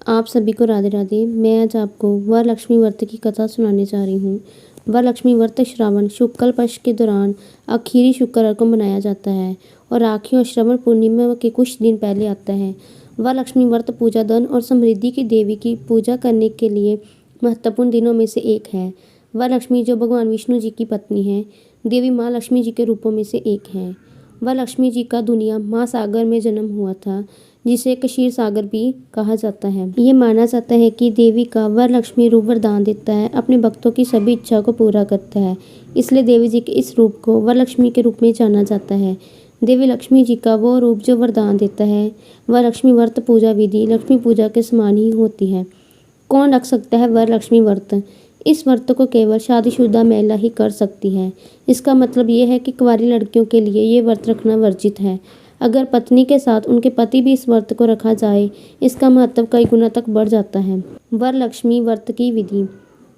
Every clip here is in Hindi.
आप सभी को राधे राधे। मैं आज आपको वरलक्ष्मी व्रत की कथा सुनाने जा रही हूँ। वरलक्ष्मी व्रत श्रावण शुक्ल पक्ष के दौरान आखिरी शुक्रवार को मनाया जाता है और राखी और श्रवण पूर्णिमा के कुछ दिन पहले आता है। वरलक्ष्मी व्रत पूजा धन और समृद्धि की देवी की पूजा करने के लिए महत्वपूर्ण दिनों में से एक है। वरलक्ष्मी जो भगवान विष्णु जी की पत्नी है, देवी माँ लक्ष्मी जी के रूपों में से एक है। वरलक्ष्मी जी का दुनिया महासागर में जन्म हुआ था, जिसे क्षीर सागर भी कहा जाता है। ये माना जाता है कि देवी का वरलक्ष्मी रूप वरदान देता है, अपने भक्तों की सभी इच्छा को पूरा करता है। इसलिए देवी जी के इस रूप को वरलक्ष्मी के रूप में जाना जाता है। देवी लक्ष्मी जी का वो रूप जो वरदान देता है। वरलक्ष्मी व्रत पूजा विधि लक्ष्मी पूजा के समान ही होती है। कौन रख सकता है वरलक्ष्मी व्रत? इस व्रत को केवल शादीशुदा महिला ही कर सकती है। इसका मतलब ये है कि कुंवारी लड़कियों के लिए ये व्रत रखना वर्जित है। अगर पत्नी के साथ उनके पति भी इस व्रत को रखा जाए, इसका महत्व कई गुना तक बढ़ जाता है। वरलक्ष्मी व्रत की विधि।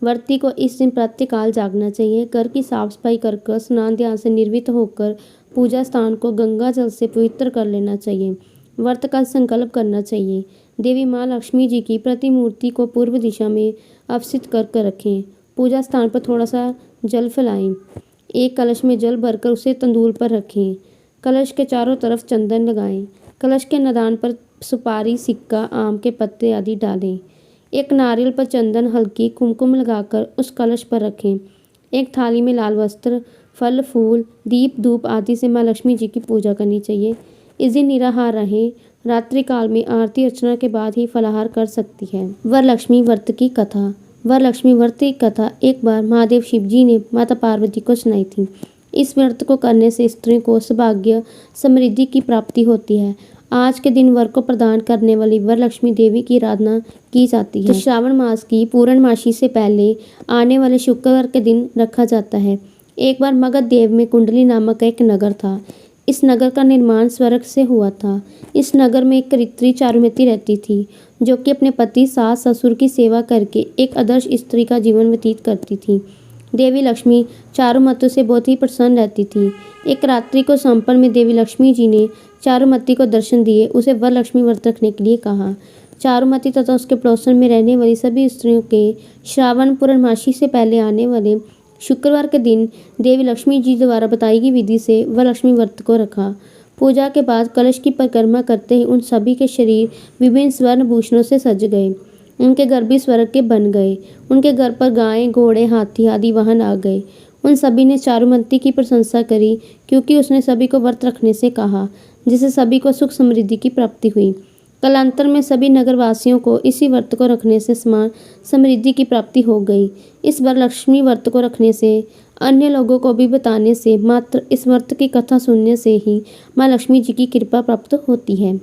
व्रती को इस दिन प्रातःकाल जागना चाहिए। घर की साफ सफाई कर स्नान ध्यान से निर्वित होकर पूजा स्थान को गंगा जल से पवित्र कर लेना चाहिए। व्रत का संकल्प करना चाहिए। देवी माँ लक्ष्मी जी की प्रतिमूर्ति को पूर्व दिशा में अवस्थित कर रखें। पूजा स्थान पर थोड़ा सा जल फैलाएं। एक कलश में जल भरकर उसे तंदूर पर रखें। कलश के चारों तरफ चंदन लगाएं। कलश के नदान पर सुपारी, सिक्का, आम के पत्ते आदि डालें। एक नारियल पर चंदन, हल्की कुमकुम लगाकर उस कलश पर रखें। एक थाली में लाल वस्त्र, फल, फूल, दीप, धूप आदि से माँ लक्ष्मी जी की पूजा करनी चाहिए। इस दिन निराहार रहें। रात्रि काल में आरती अर्चना के बाद ही फलाहार कर सकती है। वरलक्ष्मी व्रत की कथा। वरलक्ष्मी व्रत की कथा एक बार महादेव शिव जी ने माता पार्वती को सुनाई थी। इस व्रत को करने से स्त्रियों को सौभाग्य समृद्धि की प्राप्ति होती है। आज के दिन वर को प्रदान करने वाली वरलक्ष्मी देवी की आराधना की जाती है। तो श्रावण मास की पूर्णमासी से पहले आने वाले शुक्रवार के दिन रखा जाता है। एक बार मगध देव में कुंडली नामक एक नगर था। इस नगर का निर्माण स्वर्ग से हुआ था। इस नगर में एक करित्री चारुमती रहती थी, जो कि अपने पति, सास, ससुर की सेवा करके एक आदर्श स्त्री का जीवन व्यतीत करती थी। देवी लक्ष्मी चारुमती से बहुत ही प्रसन्न रहती थी। एक रात्रि को संपन्न में देवी लक्ष्मी जी ने चारुमती को दर्शन दिए, उसे वरलक्ष्मी व्रत रखने के लिए कहा। चारुमती तथा उसके पड़ोसन में रहने वाली सभी स्त्रियों के श्रावण पूर्णमासी से पहले आने वाले शुक्रवार के दिन देवी लक्ष्मी जी द्वारा बताई गई विधि से वरलक्ष्मी व्रत को रखा। पूजा के बाद कलश की परिक्रमा करते ही उन सभी के शरीर विभिन्न स्वर्ण भूषणों से सज गए। उनके घर भी स्वर्ग के बन गए। उनके घर पर गायें, घोड़े, हाथी आदि वाहन आ गए। उन सभी ने चारुमती की प्रशंसा करी, क्योंकि उसने सभी को व्रत रखने से कहा, जिससे सभी को सुख समृद्धि की प्राप्ति हुई। कालांतर में सभी नगरवासियों को इसी व्रत को रखने से समान समृद्धि की प्राप्ति हो गई। इस वरलक्ष्मी व्रत को रखने से, अन्य लोगों को भी बताने से, मात्र इस व्रत की कथा सुनने से ही माँ लक्ष्मी जी की कृपा प्राप्त होती है।